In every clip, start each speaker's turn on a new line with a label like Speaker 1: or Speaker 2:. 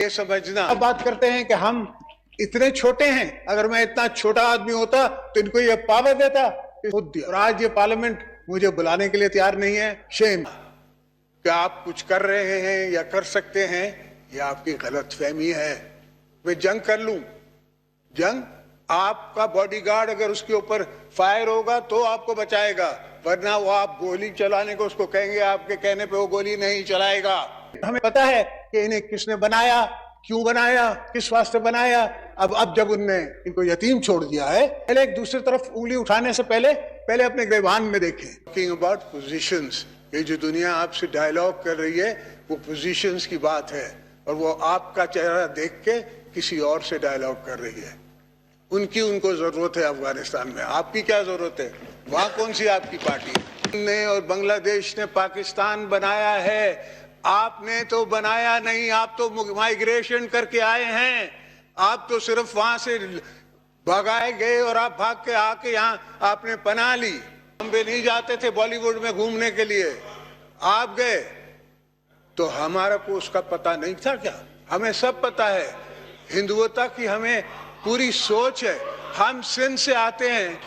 Speaker 1: ये समझना। अब बात करते हैं कि हम इतने छोटे हैं, अगर मैं इतना छोटा आदमी होता तो इनको ये पावर देता खुद दिया। और आज ये पार्लियामेंट मुझे बुलाने के लिए तैयार नहीं है। शेम। क्या आप कुछ कर रहे हैं या कर सकते हैं, ये आपकी गलतफहमी है। मैं जंग कर लूं, जंग आपका बॉडीगार्ड अगर उसके ऊपर फायर होगा तो आपको बचाएगा, वरना वो आप गोली चलाने को उसको कहेंगे, आपके कहने पे वो गोली नहीं चलाएगा। हमें पता है कि इन्हें किसने बनाया, क्यों बनाया, किस वास्ते बनाया। अब जब उनने इनको यतीम छोड़ दिया है, पहले एक दूसरी तरफ उंगली उठाने से पहले अपने गिरबान में देखें। टॉकिंग अबाउट पोजीशंस, ये जो दुनिया आपसे डायलॉग कर रही है वो पोजीशंस की बात है, और वो आपका चेहरा देख के किसी और से डायलॉग कर रही है। उनको जरूरत है अफगानिस्तान में, आपकी क्या जरूरत है? वहां कौन सी आपकी पार्टी ने और बांग्लादेश ने पाकिस्तान बनाया है, आपने तो बनाया नहीं। आप तो माइग्रेशन करके आए हैं, आप तो सिर्फ वहां से भगाए गए और आप भाग के आके यहाँ आपने पनाह ली। बॉम्बे नहीं जाते थे बॉलीवुड में घूमने के लिए, आप गए। तो हमारा को उसका पता नहीं था क्या? हमें सब पता है। हिंदुत्व की हमें पूरी सोच है। हम सिंध से आते हैं,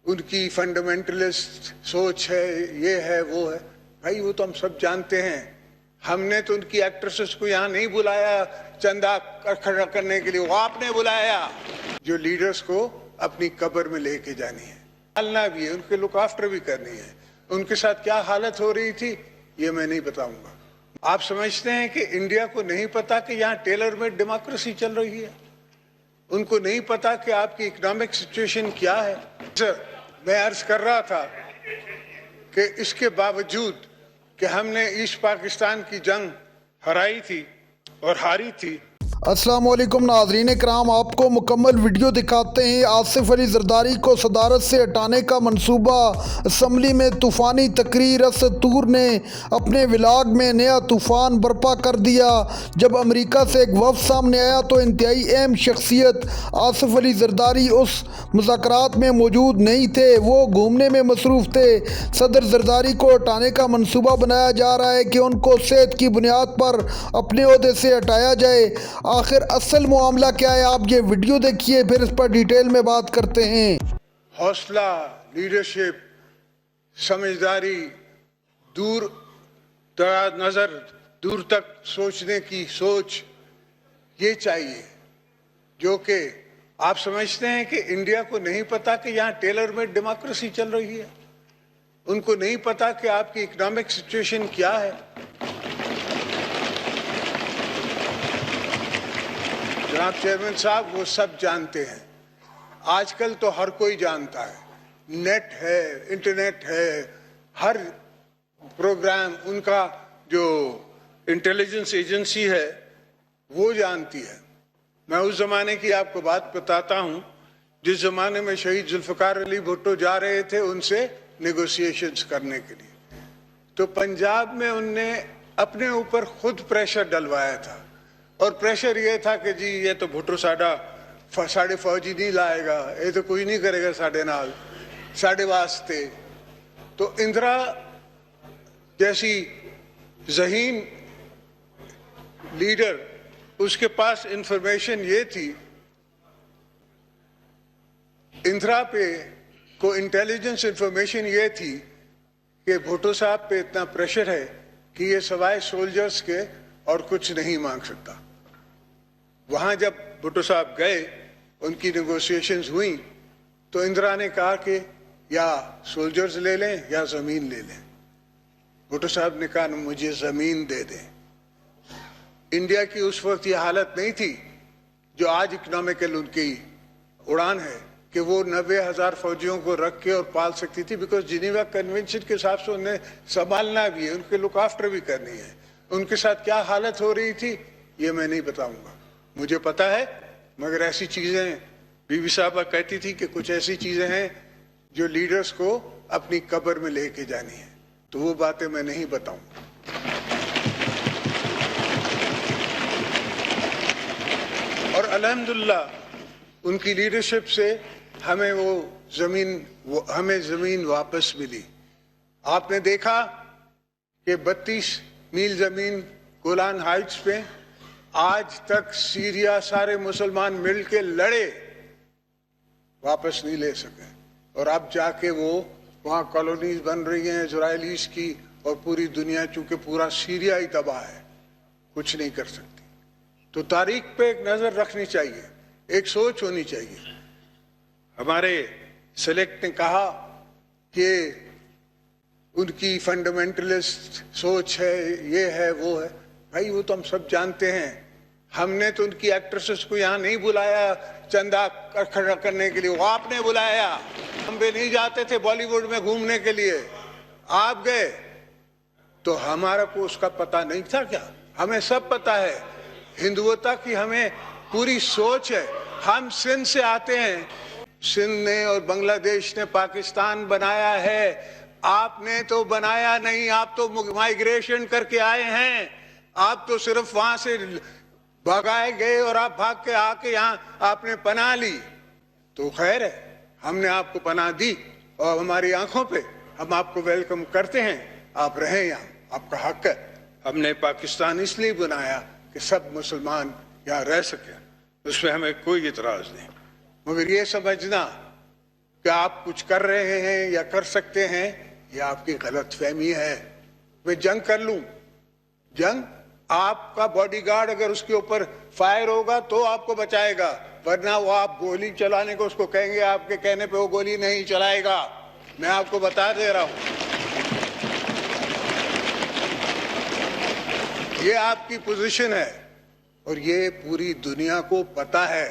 Speaker 1: उनकी फंडामेंटलिस्ट सोच है, ये है वो है, भाई वो तो हम सब जानते हैं। हमने तो उनकी एक्ट्रेसेस को यहाँ नहीं बुलाया चंदा खड़ा करने के लिए, वो आपने बुलाया। जो लीडर्स को अपनी कब्र में लेके जानी है, पालना भी है, उनके लुक आफ्टर भी करनी है। उनके साथ क्या हालत हो रही थी ये मैं नहीं बताऊंगा। आप समझते हैं कि इंडिया को नहीं पता कि यहाँ टेलर मेड डेमोक्रेसी चल रही है? उनको नहीं पता कि आपकी इकोनॉमिक सिचुएशन क्या है? सर, मैं अर्ज कर रहा था कि इसके बावजूद कि हमने ईस्ट पाकिस्तान की जंग हराई थी और हारी थी।
Speaker 2: अस्सलाम वालेकुम नाज़रीन कराम, आपको मुकम्मल वीडियो दिखाते हैं। आसिफ अली जरदारी को सदारत से हटाने का मंसूबा, असम्बली में तूफ़ानी तकरीर। असद तूर ने अपने व्लॉग में नया तूफ़ान बर्पा कर दिया। जब अमेरिका से एक वफ़द सामने आया तो इंतहाई अहम शख्सियत आसिफ अली जरदारी उस मुज़ाकरात में मौजूद नहीं थे, वो घूमने में मसरूफ़ थे। सदर जरदारी को हटाने का मंसूबा बनाया जा रहा है कि उनको सेहत की बुनियाद पर अपने ओहदे से हटाया जाए। आखिर असल मामला क्या है, आप ये वीडियो देखिए, फिर इस पर डिटेल में बात करते हैं।
Speaker 1: हौसला, लीडरशिप, समझदारी, दूर दराज नजर, दूर तक सोचने की सोच, ये चाहिए। जो कि आप समझते हैं कि इंडिया को नहीं पता कि यहाँ टेलर मेड डेमोक्रेसी चल रही है, उनको नहीं पता कि आपकी इकोनॉमिक सिचुएशन क्या है। जनाब चेयरमैन साहब, वो सब जानते हैं। आजकल तो हर कोई जानता है, नेट है, इंटरनेट है, हर प्रोग्राम उनका जो इंटेलिजेंस एजेंसी है वो जानती है। मैं उस जमाने की आपको बात बताता हूं, जिस जमाने में शहीद जुल्फकार अली भुट्टो जा रहे थे उनसे नेगोशिएशंस करने के लिए, तो पंजाब में उनने अपने ऊपर खुद प्रेशर डलवाया था। और प्रेशर ये था कि जी ये तो भुट्टो साढ़े फौजी नहीं लाएगा, ये तो कोई नहीं करेगा साढ़े नाल, साढ़े वास्ते। तो इंदिरा जैसी ज़हीन लीडर, उसके पास इंफॉर्मेशन ये थी, इंदिरा पे को इंटेलिजेंस इंफॉर्मेशन ये थी कि भुट्टो साहब पे इतना प्रेशर है कि ये सवाए सोल्जर्स के और कुछ नहीं मांग सकता। वहां जब भुट्टो साहब गए, उनकी नेगोशिएशंस हुई, तो इंदिरा ने कहा कि या सोल्जर्स ले लें या जमीन ले लें। भुट्टो साहब ने कहा मुझे जमीन दे दें। इंडिया की उस वक्त ये हालत नहीं थी जो आज इकोनॉमिकल उनकी उड़ान है कि वो 90,000 फौजियों को रख के और पाल सकती थी, बिकॉज जिनेवा कन्वेंशन के हिसाब से उन्हें संभालना भी है, उनके लुक आफ्टर भी करनी है। उनके साथ क्या हालत हो रही थी ये मैं नहीं बताऊंगा, मुझे पता है। मगर ऐसी चीजें बीबी साहबा कहती थी कि कुछ ऐसी चीजें हैं जो लीडर्स को अपनी कब्र में लेके जानी है, तो वो बातें मैं नहीं बताऊंगा। और अल्हम्दुलिल्लाह उनकी लीडरशिप से हमें हमें जमीन वापस मिली। आपने देखा कि 32 मील जमीन गोलान हाइट्स पे आज तक सीरिया सारे मुसलमान मिलके लड़े, वापस नहीं ले सके, और अब जाके वो वहां कॉलोनीज बन रही हैं इजरायलीज की, और पूरी दुनिया, चूंकि पूरा सीरिया ही तबाह है, कुछ नहीं कर सकती। तो तारीख पे एक नजर रखनी चाहिए, एक सोच होनी चाहिए। हमारे सेलेक्ट ने कहा कि उनकी फंडामेंटलिस्ट सोच है, ये है वो है। भाई वो तो हम सब जानते हैं। हमने तो उनकी एक्ट्रेसेस को यहाँ नहीं बुलाया चंदा खड़ा करने के लिए, वो आपने बुलाया। हम भी नहीं जाते थे बॉलीवुड में घूमने के लिए, आप गए। तो हमारा को उसका पता नहीं था क्या? हमें सब पता है। हिंदुत्व की हमें पूरी सोच है। हम सिंध से आते हैं, सिंध ने और बांग्लादेश ने पाकिस्तान बनाया है, आपने तो बनाया नहीं। आप तो माइग्रेशन करके आए हैं, आप तो सिर्फ वहां से भगाए गए और आप भाग के आके यहाँ आपने पनाह ली। तो खैर है, हमने आपको पनाह दी और हमारी आंखों पे हम आपको वेलकम करते हैं, आप रहें यहाँ, आपका हक है। हमने पाकिस्तान इसलिए बनाया कि सब मुसलमान यहाँ रह सके, उसमें हमें कोई इतराज नहीं। मगर ये समझना कि आप कुछ कर रहे हैं या कर सकते हैं, ये आपकी गलतफहमी है। मैं जंग कर लूं, जंग आपका बॉडीगार्ड अगर उसके ऊपर फायर होगा तो आपको बचाएगा, वरना वो आप गोली चलाने को उसको कहेंगे, आपके कहने पे वो गोली नहीं चलाएगा। मैं आपको बता दे रहा हूं, ये आपकी पोजीशन है और ये पूरी दुनिया को पता है।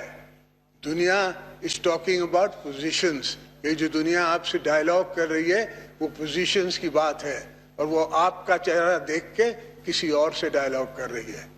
Speaker 1: दुनिया इज टॉकिंग अबाउट पोजीशंस। ये जो दुनिया आपसे डायलॉग कर रही है वो पोजीशंस की बात है, और वो आपका चेहरा देख के किसी और से डायलॉग कर रही है।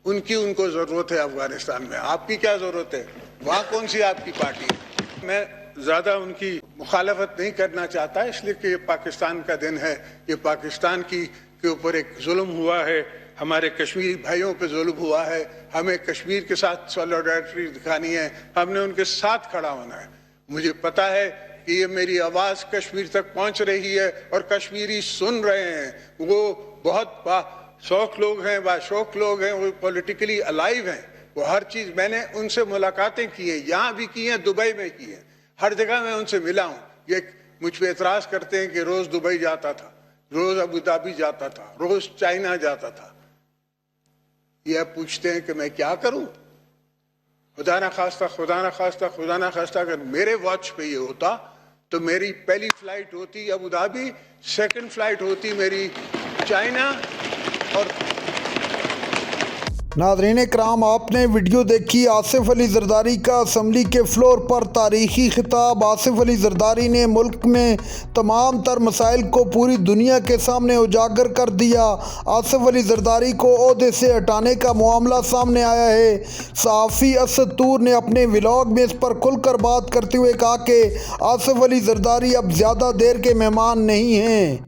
Speaker 1: उनको जरूरत है अफगानिस्तान में, आपकी क्या जरूरत है? वहां कौन सी आपकी पार्टी है? मैं ज्यादा उनकी मुखालफत नहीं करना चाहता, इसलिए कि ये पाकिस्तान का दिन है। ये पाकिस्तान के ऊपर एक जुल्म हुआ है, हमारे कश्मीरी भाइयों पे जुल्म हुआ है। हमें कश्मीर के साथ सॉलिडारिटी दिखानी है, हमने उनके साथ खड़ा होना है। मुझे पता है कि ये मेरी आवाज कश्मीर तक पहुंच रही है और कश्मीरी सुन रहे हैं। वो बहुत शौक लोग हैं, बाशौक लोग हैं, वो पॉलिटिकली अलाइव हैं। वो हर चीज, मैंने उनसे मुलाकातें की हैं, यहाँ भी की हैं, दुबई में की हैं, हर जगह मैं उनसे मिला हूँ। ये मुझ पे एतराज करते हैं कि रोज दुबई जाता था, रोज अबू धाबी जाता था, रोज चाइना जाता था। ये पूछते हैं कि मैं क्या करूं? खुदा ना खास्ता अगर मेरे वॉच पे ये होता तो मेरी पहली फ्लाइट होती अबू धाबी, सेकंड फ्लाइट होती मेरी चाइना। और
Speaker 2: नाज़रीन इकराम, आपने वीडियो देखी आसिफ अली जरदारी का असम्बली के फ्लोर पर तारीखी खिताब। आसिफ अली जरदारी ने मुल्क में तमाम तर मसाइल को पूरी दुनिया के सामने उजागर कर दिया। आसिफ अली जरदारी को ओहदे से हटाने का मामला सामने आया है। सहाफ़ी असद तूर ने अपने व्लॉग में इस पर खुलकर बात करते हुए कहा कि आसिफ अली जरदारी अब ज़्यादा देर के मेहमान नहीं हैं।